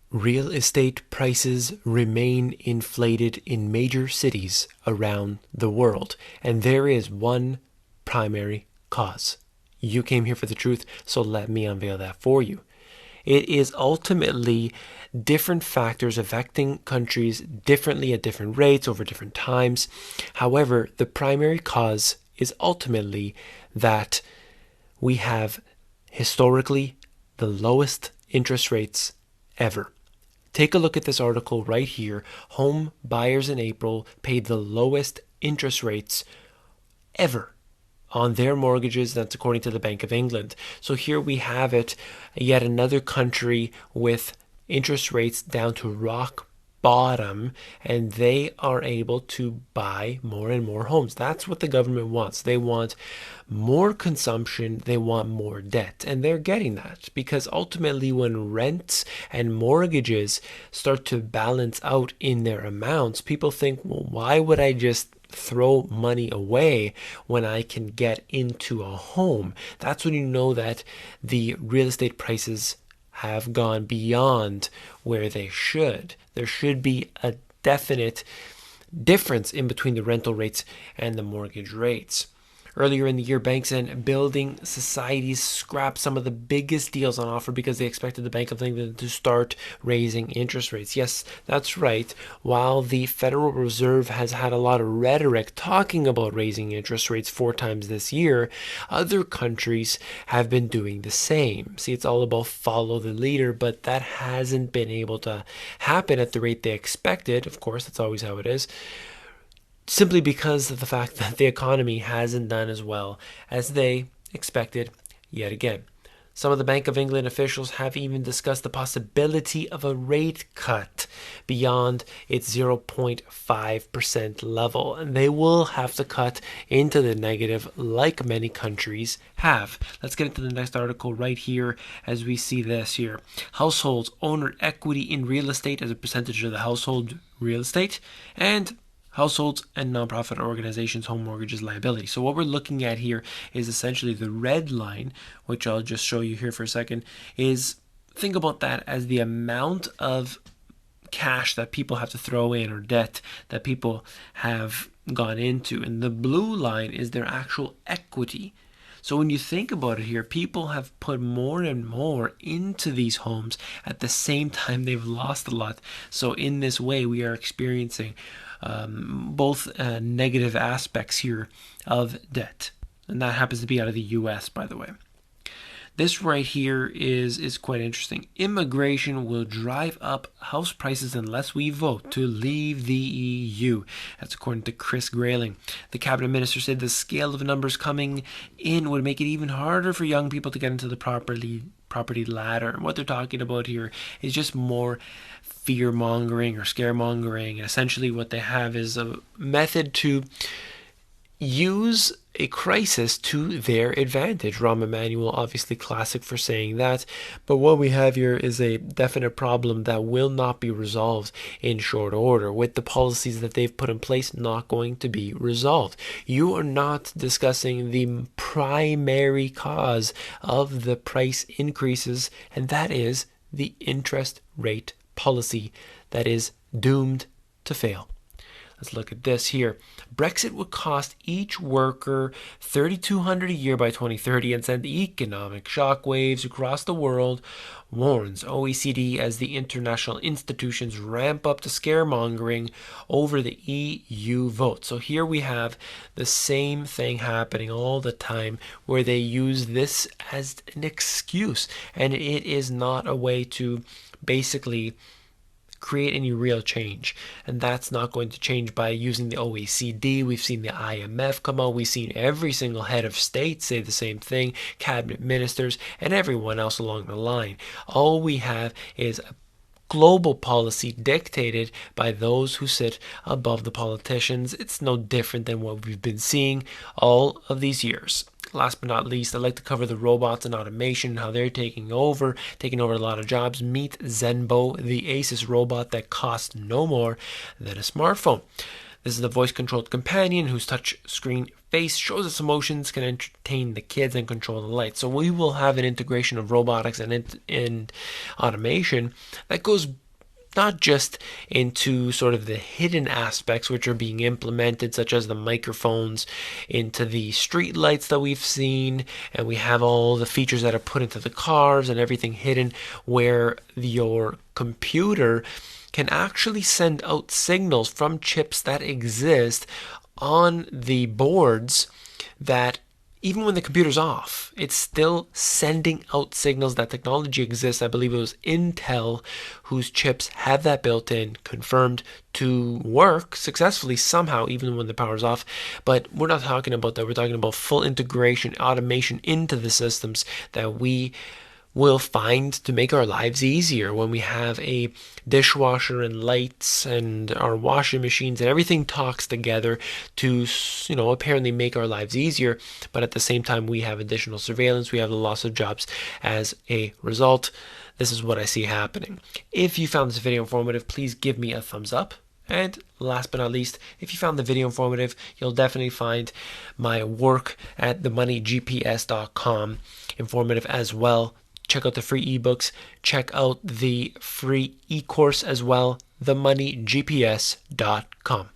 Real estate prices remain inflated in major cities around the world, and there is one primary cause. You came here for the truth, so let me unveil that for you. It is ultimately different factors affecting countries differently at different rates over different times. However, the primary cause is ultimately that we have historically the lowest interest rates ever. Take a look at this article right here. Home buyers in April paid the lowest interest rates ever on their mortgages. That's according to the Bank of England. So here we have it, yet another country with interest rates down to rock bottom, and they are able to buy more and more homes. That's what the government wants. They want more consumption, they want more debt, and they're getting that because ultimately when rents and mortgages start to balance out in their amounts, people think, well, why would I just throw money away when I can get into a home? That's when you know that the real estate prices have gone beyond where they should. There should be a definite difference in between the rental rates and the mortgage rates. Earlier in the year, banks and building societies scrapped some of the biggest deals on offer because they expected the Bank of England to start raising interest rates. Yes, that's right. While the Federal Reserve has had a lot of rhetoric talking about raising interest rates 4 times this year, other countries have been doing the same. See, it's all about follow the leader, but that hasn't been able to happen at the rate they expected. Of course, that's always how it is, simply because of the fact that the economy hasn't done as well as they expected yet again. Some of the Bank of England officials have even discussed the possibility of a rate cut beyond its 0.5% level, and they will have to cut into the negative like many countries have. Let's get into the next article right here as we see this here. Households owner equity in real estate as a percentage of the household real estate, and households and nonprofit organizations' home mortgages liability. So what we're looking at here is essentially the red line, which I'll just show you here for a second, is think about that as the amount of cash that people have to throw in or debt that people have gone into. And the blue line is their actual equity. So when you think about it here, people have put more and more into these homes at the same time they've lost a lot. So in this way, we are experiencing both negative aspects here of debt. And that happens to be out of the US, by the way. This right here is quite interesting. Immigration will drive up house prices unless we vote to leave the EU. That's according to Chris Grayling. The cabinet minister said the scale of numbers coming in would make it even harder for young people to get into the property ladder. And what they're talking about here is just more fear-mongering or scaremongering. Essentially what they have is a method to use a crisis to their advantage. Rahm Emanuel, obviously classic for saying that, but what we have here is a definite problem that will not be resolved in short order. With the policies that they've put in place not going to be resolved. You are not discussing the primary cause of the price increases, and that is the interest rate policy that is doomed to fail. Let's look at this here. Brexit would cost each worker $3,200 a year by 2030 and send economic shockwaves across the world, warns OECD as the international institutions ramp up to scaremongering over the EU vote. So here we have the same thing happening all the time where they use this as an excuse, and it is not a way to basically create any real change. And that's not going to change by using the OECD. We've seen the IMF come out. We've seen every single head of state say the same thing, cabinet ministers, and everyone else along the line. All we have is a global policy dictated by those who sit above the politicians. It's no different than what we've been seeing all of these years. Last but not least, I'd like to cover the robots and automation and how they're taking over a lot of jobs. Meet Zenbo, the Asus robot that costs no more than a smartphone. This is the voice-controlled companion whose touch screen face shows us emotions, can entertain the kids, and control the lights. So we will have an integration of robotics and automation that goes not just into sort of the hidden aspects which are being implemented, such as the microphones, into the street lights that we've seen, and we have all the features that are put into the cars and everything hidden, where your computer can actually send out signals from chips that exist on the boards that even when the computer's off, it's still sending out signals. That technology exists. I believe it was Intel whose chips have that built in, confirmed to work successfully somehow, even when the power's off. But we're not talking about that. We're talking about full integration, automation into the systems that we will find to make our lives easier when we have a dishwasher and lights and our washing machines and everything talks together to, apparently make our lives easier. But at the same time, we have additional surveillance. We have the loss of jobs as a result. This is what I see happening. If you found this video informative, please give me a thumbs up. And last but not least, if you found the video informative, you'll definitely find my work at themoneygps.com informative as well. Check out the free ebooks. Check out the free eCourse as well, themoneygps.com.